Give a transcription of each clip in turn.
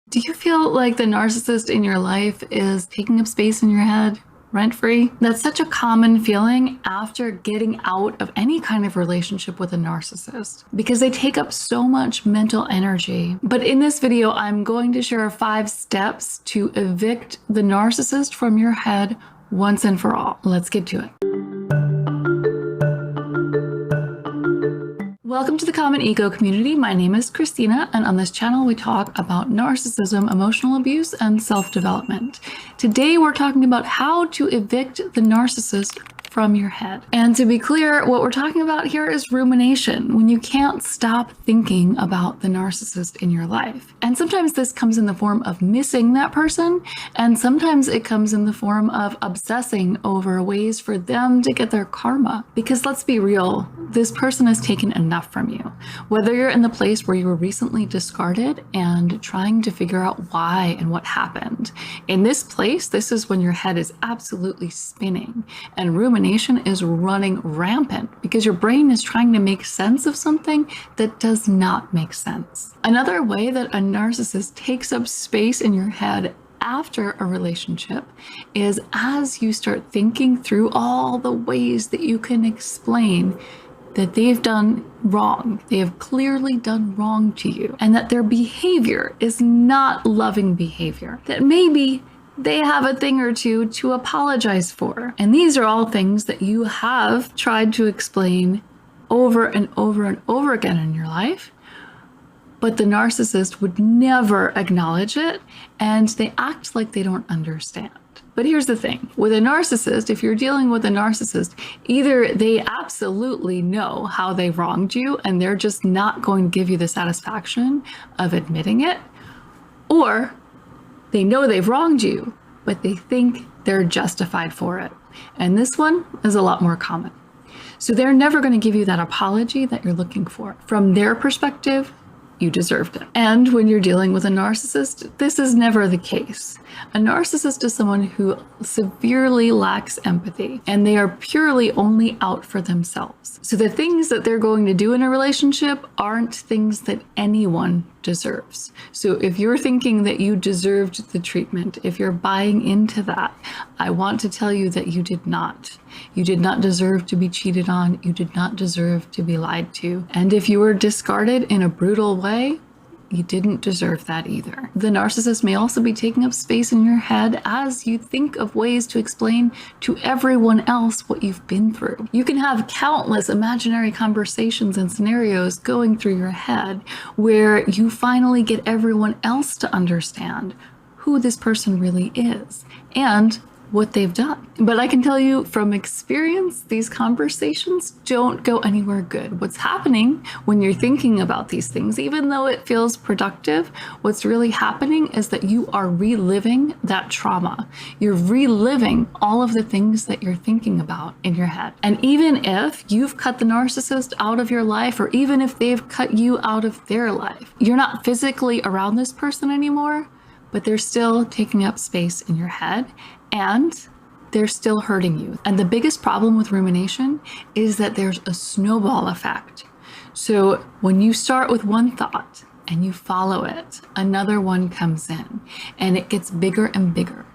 Do you feel like the narcissist in your life is taking up space in your head, rent-free? That's such a common feeling after getting out of any kind of relationship with a narcissist because they take up so much mental energy. But in this video, I'm going to share 5 steps to evict the narcissist from your head once and for all. Let's get to it. Welcome to the Common Ego community. My name is Christina, and on this channel we talk about narcissism, emotional abuse, and self-development. Today we're talking about how to evict the narcissist from your head. And to be clear, what we're talking about here is rumination, when you can't stop thinking about the narcissist in your life. And sometimes this comes in the form of missing that person, and sometimes it comes in the form of obsessing over ways for them to get their karma. Because let's be real, this person has taken enough from you. Whether you're in the place where you were recently discarded and trying to figure out why and what happened. In this place, this is when your head is absolutely spinning and rumination is running rampant because your brain is trying to make sense of something that does not make sense. Another way that a narcissist takes up space in your head after a relationship is as you start thinking through all the ways that you can explain that they've done wrong. They have clearly done wrong to you, and that their behavior is not loving behavior. That maybe they have a thing or two to apologize for. And these are all things that you have tried to explain over and over and over again in your life, but the narcissist would never acknowledge it, and they act like they don't understand. But here's the thing, with a narcissist, if you're dealing with a narcissist, either they absolutely know how they wronged you and they're just not going to give you the satisfaction of admitting it, or they know they've wronged you, but they think they're justified for it. And this one is a lot more common. So they're never going to give you that apology that you're looking for. From their perspective, you deserved it. And when you're dealing with a narcissist, this is never the case. A narcissist is someone who severely lacks empathy, and they are purely only out for themselves. So the things that they're going to do in a relationship aren't things that anyone deserves. So if you're thinking that you deserved the treatment, if you're buying into that, I want to tell you that you did not. You did not deserve to be cheated on. You did not deserve to be lied to. And if you were discarded in a brutal way, you didn't deserve that either. The narcissist may also be taking up space in your head as you think of ways to explain to everyone else what you've been through. You can have countless imaginary conversations and scenarios going through your head where you finally get everyone else to understand who this person really is and what they've done. But I can tell you from experience, these conversations don't go anywhere good. What's happening when you're thinking about these things, even though it feels productive, what's really happening is that you are reliving that trauma. You're reliving all of the things that you're thinking about in your head. And even if you've cut the narcissist out of your life, or even if they've cut you out of their life, you're not physically around this person anymore, but they're still taking up space in your head, and they're still hurting you. And the biggest problem with rumination is that there's a snowball effect. So when you start with one thought and you follow it, another one comes in and it gets bigger and bigger.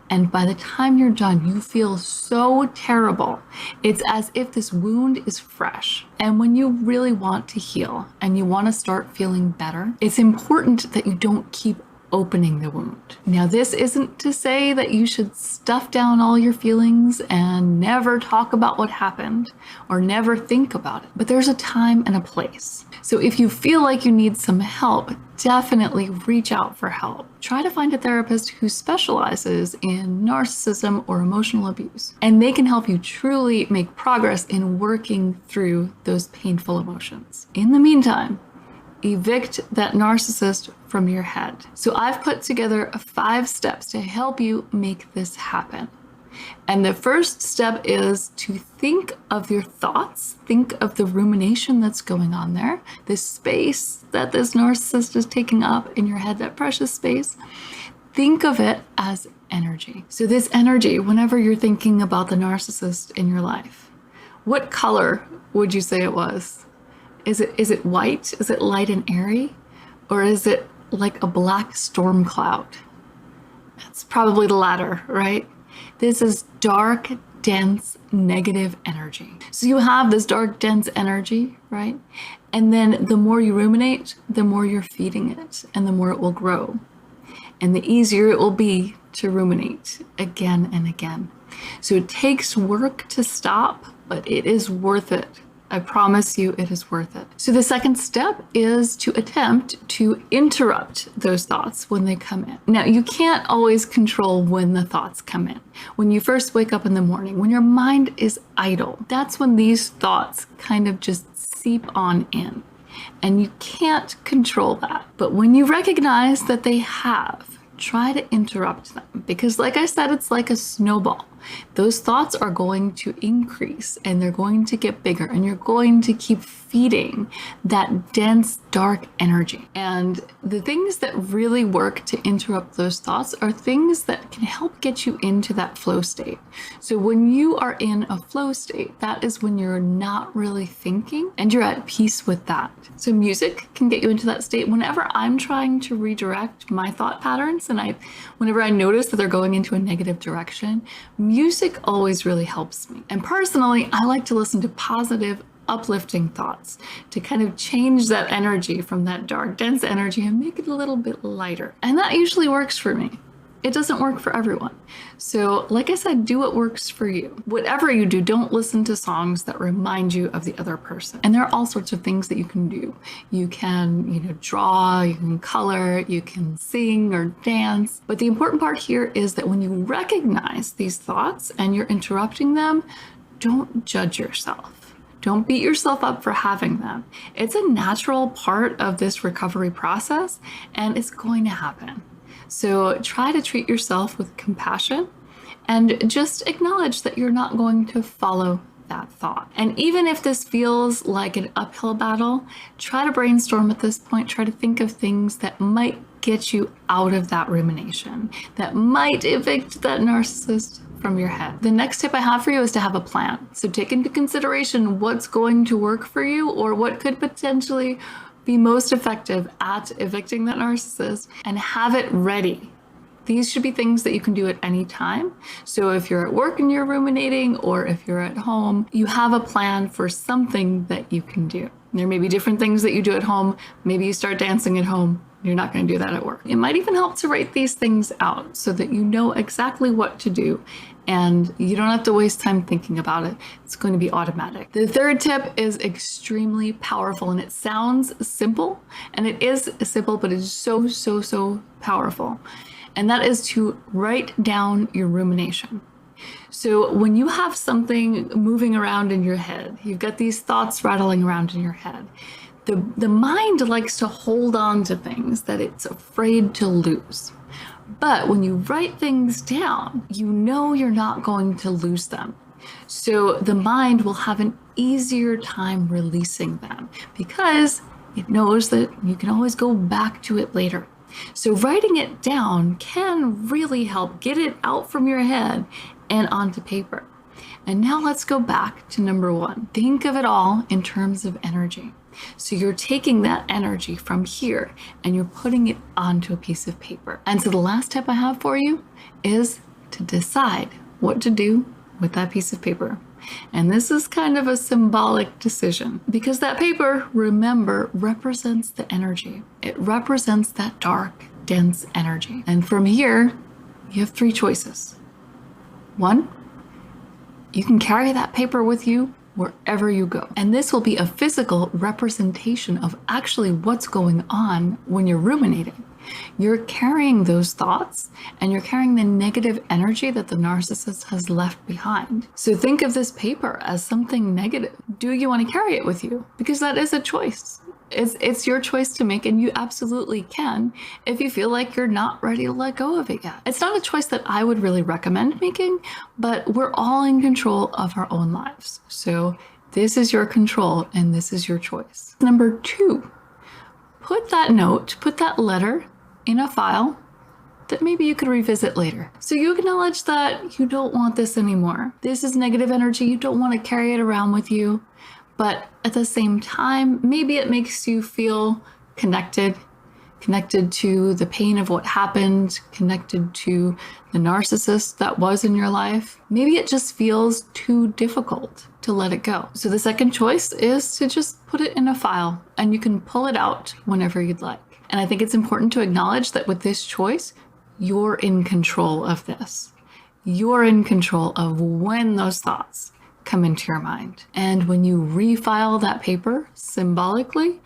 And by the time you're done, you feel so terrible. It's as if this wound is fresh. And when you really want to heal and you want to start feeling better, it's important that you don't keep opening the wound. Now, this isn't to say that you should stuff down all your feelings and never talk about what happened or never think about it, but there's a time and a place. So if you feel like you need some help, definitely reach out for help. Try to find a therapist who specializes in narcissism or emotional abuse, and they can help you truly make progress in working through those painful emotions. In the meantime, evict that narcissist from your head. So I've put together 5 steps to help you make this happen. And the first step is to think of your thoughts, think of the rumination that's going on there, this space that this narcissist is taking up in your head, that precious space. Think of it as energy. So this energy, whenever you're thinking about the narcissist in your life, what color would you say it was? Is it white? Is it light and airy? Or is it like a black storm cloud. It's probably the latter, right? This is dark, dense, negative energy. So you have this dark, dense energy, right? And then the more you ruminate, the more you're feeding it and the more it will grow. And the easier it will be to ruminate again and again. So it takes work to stop, but it is worth it. I promise you it is worth it. So the second step is to attempt to interrupt those thoughts when they come in. Now, you can't always control when the thoughts come in. When you first wake up in the morning, when your mind is idle, that's when these thoughts kind of just seep on in. And you can't control that. But when you recognize that they have, try to interrupt them, because like I said, it's like a snowball. Those thoughts are going to increase and they're going to get bigger, and you're going to keep feeding that dense, dark energy. And the things that really work to interrupt those thoughts are things that can help get you into that flow state. So when you are in a flow state, that is when you're not really thinking and you're at peace with that. So music can get you into that state. Whenever I'm trying to redirect my thought patterns and whenever I notice that they're going into a negative direction, music always really helps me. And personally, I like to listen to positive, uplifting thoughts to kind of change that energy from that dark, dense energy and make it a little bit lighter. And that usually works for me. It doesn't work for everyone. So like I said, do what works for you. Whatever you do, don't listen to songs that remind you of the other person. And there are all sorts of things that you can do. You can, draw, you can color, you can sing or dance. But the important part here is that when you recognize these thoughts and you're interrupting them, don't judge yourself. Don't beat yourself up for having them. It's a natural part of this recovery process, and it's going to happen. So try to treat yourself with compassion and just acknowledge that you're not going to follow that thought. And even if this feels like an uphill battle, try to brainstorm at this point. Try to think of things that might get you out of that rumination, that might evict that narcissist from your head. The next tip I have for you is to have a plan. So take into consideration what's going to work for you or what could potentially be most effective at evicting that narcissist, and have it ready. These should be things that you can do at any time. So if you're at work and you're ruminating, or if you're at home, you have a plan for something that you can do. There may be different things that you do at home. Maybe you start dancing at home. You're not going to do that at work. It might even help to write these things out so that you know exactly what to do and you don't have to waste time thinking about it. It's going to be automatic. The third tip is extremely powerful, and it sounds simple, and it is simple, but it's so powerful. And that is to write down your rumination. So when you have something moving around in your head, you've got these thoughts rattling around in your head, the mind likes to hold on to things that it's afraid to lose. But when you write things down, you know you're not going to lose them. So the mind will have an easier time releasing them because it knows that you can always go back to it later. So writing it down can really help get it out from your head and onto paper. And now let's go back to number one. Think of it all in terms of energy. So you're taking that energy from here and you're putting it onto a piece of paper. And so the last tip I have for you is to decide what to do with that piece of paper. And this is kind of a symbolic decision because that paper, remember, represents the energy. It represents that dark, dense energy. And from here, you have three choices. One, you can carry that paper with you wherever you go. And this will be a physical representation of actually what's going on when you're ruminating. You're carrying those thoughts and you're carrying the negative energy that the narcissist has left behind. So think of this paper as something negative. Do you want to carry it with you? Because that is a choice. It's your choice to make, and you absolutely can if you feel like you're not ready to let go of it yet. It's not a choice that I would really recommend making, but we're all in control of our own lives. So this is your control and this is your choice. Number two, put that note, put that letter in a file that maybe you could revisit later. So you acknowledge that you don't want this anymore. This is negative energy. You don't want to carry it around with you. But at the same time, maybe it makes you feel connected, connected to the pain of what happened, connected to the narcissist that was in your life. Maybe it just feels too difficult to let it go. So the second choice is to just put it in a file, and you can pull it out whenever you'd like. And I think it's important to acknowledge that with this choice, you're in control of this. You're in control of when those thoughts come into your mind. And when you refile that paper symbolically,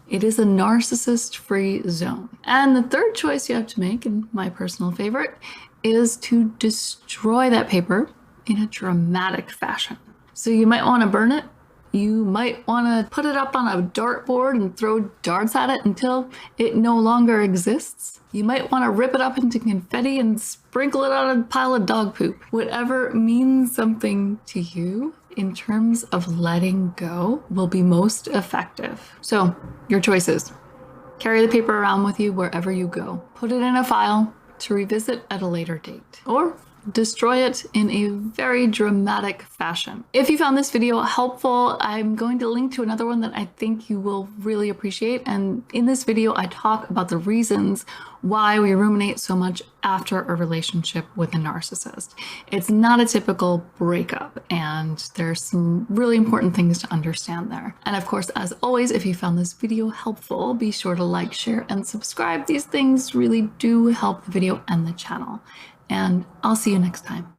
it is a narcissist-free zone. And the third choice you have to make, and my personal favorite, is to destroy that paper in a dramatic fashion. So you might want to burn it. You might want to put it up on a dartboard and throw darts at it until it no longer exists. You might want to rip it up into confetti and sprinkle it on a pile of dog poop. Whatever means something to you in terms of letting go will be most effective. So your choices. Carry the paper around with you wherever you go. Put it in a file to revisit at a later date. Or destroy it in a very dramatic fashion. If you found this video helpful, I'm going to link to another one that I think you will really appreciate. And in this video, I talk about the reasons why we ruminate so much after a relationship with a narcissist. It's not a typical breakup, and there's some really important things to understand there. And of course, as always, if you found this video helpful, be sure to like, share, and subscribe. These things really do help the video and the channel. And I'll see you next time.